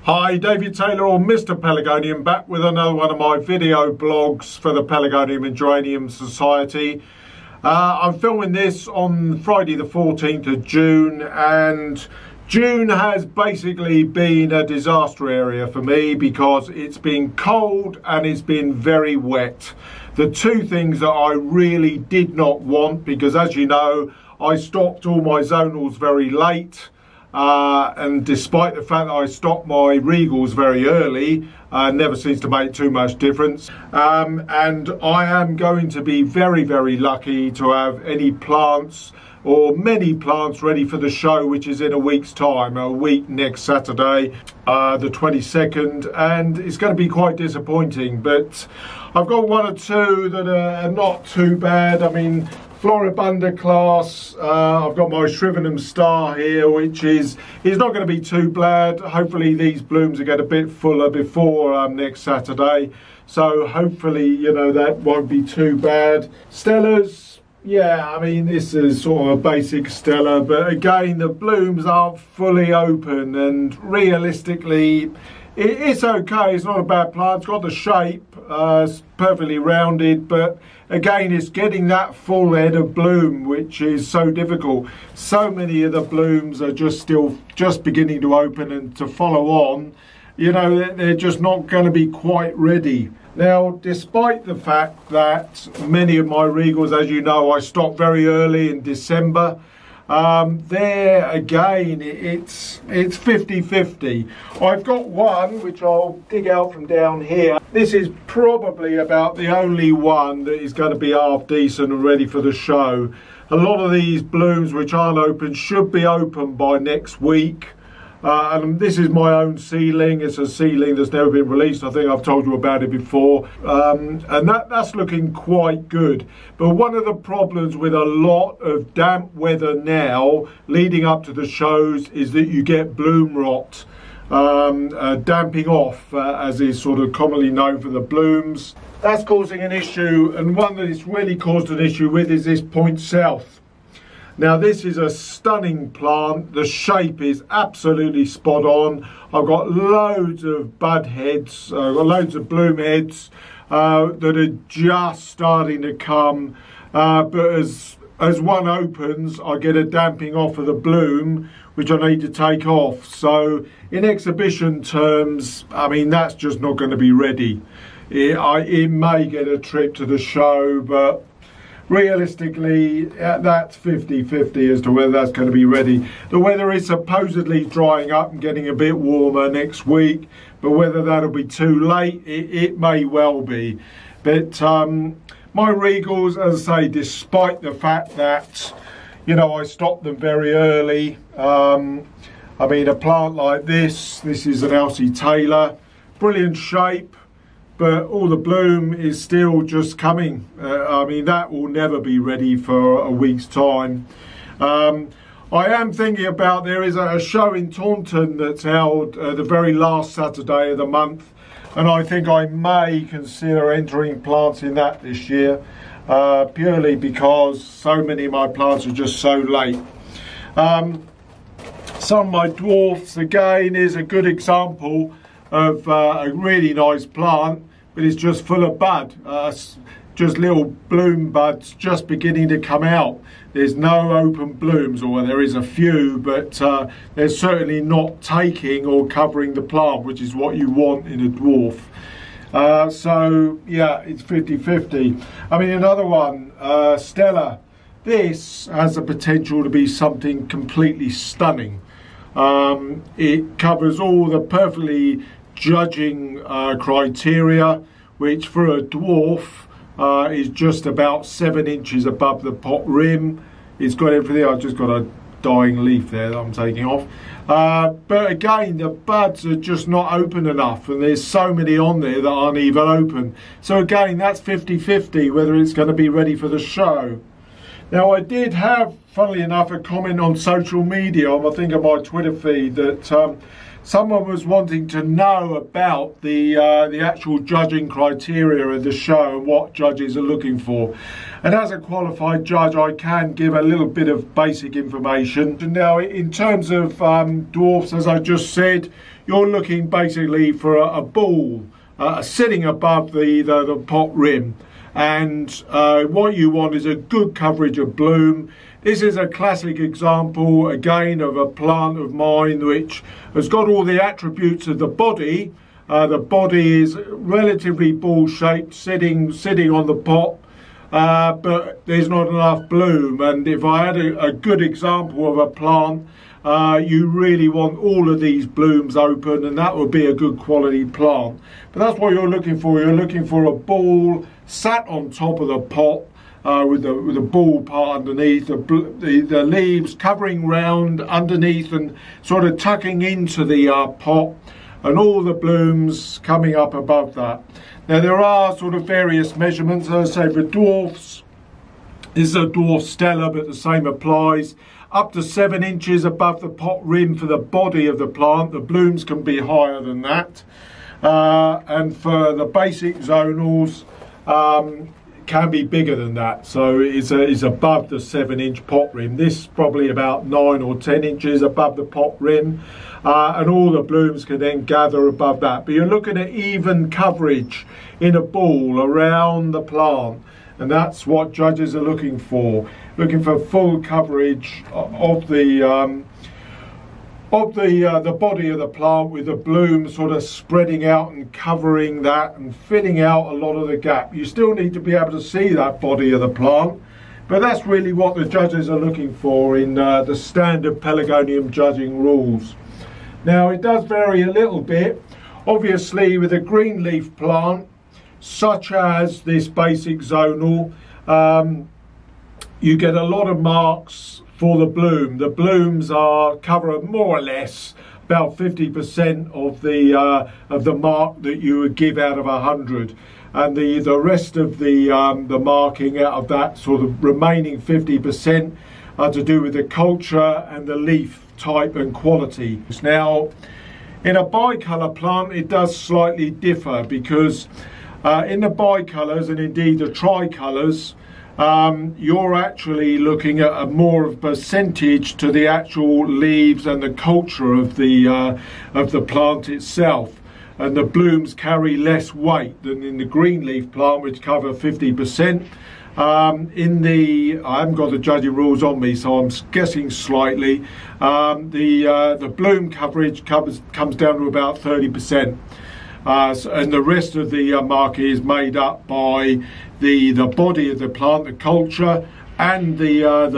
Hi, David Taylor or Mr Pelargonium back with another one of my video blogs for the Pelargonium and Geranium Society. I'm filming this on Friday the 14th of June, and June has basically been a disaster area for me because it's been cold and it's been very wet. The two things that I really did not want, because as you know, I stopped all my zonals very late. And despite the fact that I stopped my regals very early, never seems to make too much difference. And I am going to be very, very lucky to have any plants or many plants ready for the show, which is in a week's time, a week next Saturday, the 22nd, and it's going to be quite disappointing. But I've got one or two that are not too bad. I mean, Floribunda class, I've got my Shrivenham Star here, which is not going to be too bad. Hopefully these blooms will get a bit fuller before next Saturday, so hopefully, you know, that won't be too bad. Stellas, yeah, I mean, this is sort of a basic Stella, but again, the blooms aren't fully open, and realistically, it's okay. It's not a bad plant. It's got the shape, it's perfectly rounded, but again, it's getting that full head of bloom, which is so difficult. So many of the blooms are just beginning to open, and to follow on, you know, they're just not going to be quite ready. Now, despite the fact that many of my regals, as you know, I stopped very early in December, there again, it's 50-50. I've got one which I'll dig out from down here. This is probably about the only one that is going to be half decent and ready for the show. A lot of these blooms which aren't open should be open by next week. And this is my own seedling. It's a seedling that's never been released. I think I've told you about it before. And that's looking quite good. But one of the problems with a lot of damp weather now, leading up to the shows, is that you get bloom rot. Damping off, as is sort of commonly known for the blooms. That's causing an issue, and one that it's really caused an issue with is this Point South. Now, this is a stunning plant. The shape is absolutely spot on. I've got loads of bud heads, I've got loads of bloom heads that are just starting to come, but as one opens, I get a damping off of the bloom, which I need to take off. So in exhibition terms, I mean, that's just not going to be ready. It may get a trip to the show, but realistically, that's 50-50 as to whether that's going to be ready. The weather is supposedly drying up and getting a bit warmer next week, but whether that'll be too late, it may well be. But my regals, as I say, despite the fact that, you know, I stopped them very early. I mean, a plant like this is an Elsie Taylor, brilliant shape, but all the bloom is still just coming. I mean, that will never be ready for a week's time. I am thinking about, there is a show in Taunton that's held the very last Saturday of the month, and I think I may consider entering plants in that this year, purely because so many of my plants are just so late. Some of my dwarfs, again, is a good example of a really nice plant, but it's just full of bud, just little bloom buds just beginning to come out. There's no open blooms, or there is a few, but they're certainly not taking or covering the plant, which is what you want in a dwarf. So yeah, it's 50-50. I mean, another one, Stella. This has the potential to be something completely stunning. It covers all the perfectly judging criteria, which for a dwarf is just about 7 inches above the pot rim. It's got everything. I've just got a dying leaf there that I'm taking off. But again, the buds are just not open enough, and there's so many on there that aren't even open. So again, that's 50-50 whether it's going to be ready for the show. Now, I did have, funnily enough, a comment on social media, I think on my Twitter feed, that someone was wanting to know about the actual judging criteria of the show and what judges are looking for. And as a qualified judge, I can give a little bit of basic information. Now, in terms of dwarfs, as I just said, you're looking basically for a ball sitting above the pot rim, and what you want is a good coverage of bloom. This is a classic example again of a plant of mine which has got all the attributes of the body. The body is relatively ball shaped, sitting on the pot, but there's not enough bloom. And if I had a good example of a plant, you really want all of these blooms open, and that would be a good quality plant. But that's what you're looking for. You're looking for a ball sat on top of the pot, with the ball part underneath, the leaves covering round underneath and sort of tucking into the pot, and all the blooms coming up above that. Now there are sort of various measurements. As I say, for dwarfs, this is a dwarf Stella, but the same applies. Up to 7 inches above the pot rim for the body of the plant. The blooms can be higher than that. And for the basic zonals, can be bigger than that, so it's above the 7-inch pot rim. This is probably about 9 or 10 inches above the pot rim, and all the blooms can then gather above that. But you're looking at even coverage in a ball around the plant, and that's what judges are looking for full coverage of the body of the plant, with the bloom sort of spreading out and covering that and filling out a lot of the gap. You still need to be able to see that body of the plant, but that's really what the judges are looking for in the standard Pelargonium judging rules. Now it does vary a little bit. Obviously with a green leaf plant such as this basic zonal, you get a lot of marks for the bloom. The blooms cover more or less about 50% of the mark that you would give out of 100, and the rest of the marking out of that sort of remaining 50% are to do with the culture and the leaf type and quality. Now in a bicolour plant it does slightly differ, because in the bicolours and indeed the tricolours, you're actually looking at a more of a percentage to the actual leaves and the culture of the plant itself, and the blooms carry less weight than in the green leaf plant, which cover 50%. I haven't got the judging rules on me, so I'm guessing slightly. The bloom coverage comes down to about 30%. And the rest of the marking is made up by the body of the plant, the culture, and the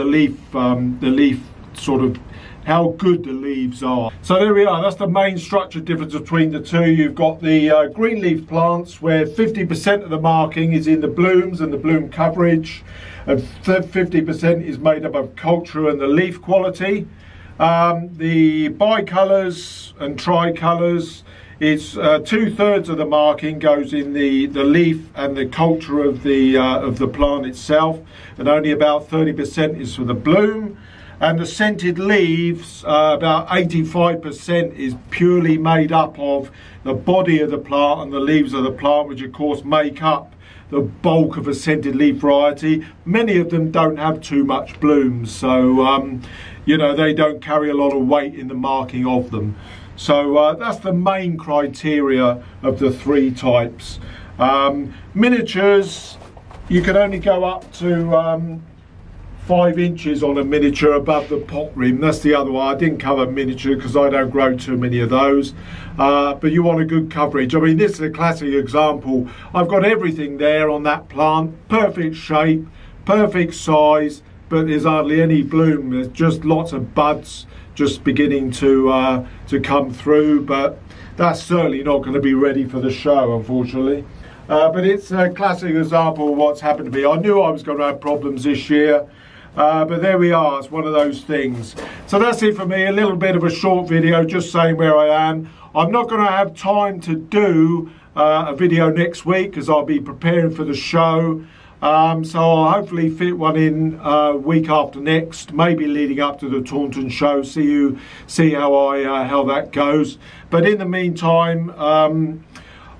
leaf sort of how good the leaves are. So there we are. That's the main structure difference between the two. You've got the green leaf plants where 50% of the marking is in the blooms and the bloom coverage, and 50% is made up of culture and the leaf quality. The bicolours and tricolours, it's 2/3 of the marking goes in the leaf and the culture of the plant itself, and only about 30% is for the bloom. And the scented leaves, about 85% is purely made up of the body of the plant and the leaves of the plant, which of course make up the bulk of a scented leaf variety. Many of them don't have too much bloom, so you know, they don't carry a lot of weight in the marking of them. So that's the main criteria of the three types. Miniatures, you can only go up to 5 inches on a miniature above the pot rim. That's the other one. I didn't cover miniature because I don't grow too many of those, but you want a good coverage. I mean, this is a classic example. I've got everything there on that plant, perfect shape, perfect size, but there's hardly any bloom. There's just lots of buds just beginning to come through, but that's certainly not going to be ready for the show, unfortunately. But it's a classic example of what's happened to me. I knew I was going to have problems this year, but there we are. It's one of those things. So that's it for me. A little bit of a short video just saying where I am. I'm not going to have time to do a video next week because I'll be preparing for the show. So I'll hopefully fit one in week after next, maybe leading up to the Taunton show. See how that goes. But in the meantime,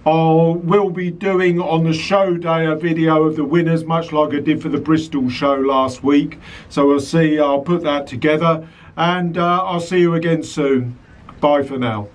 we'll be doing on the show day a video of the winners, much like I did for the Bristol show last week. So we'll see. I'll put that together, and I'll see you again soon. Bye for now.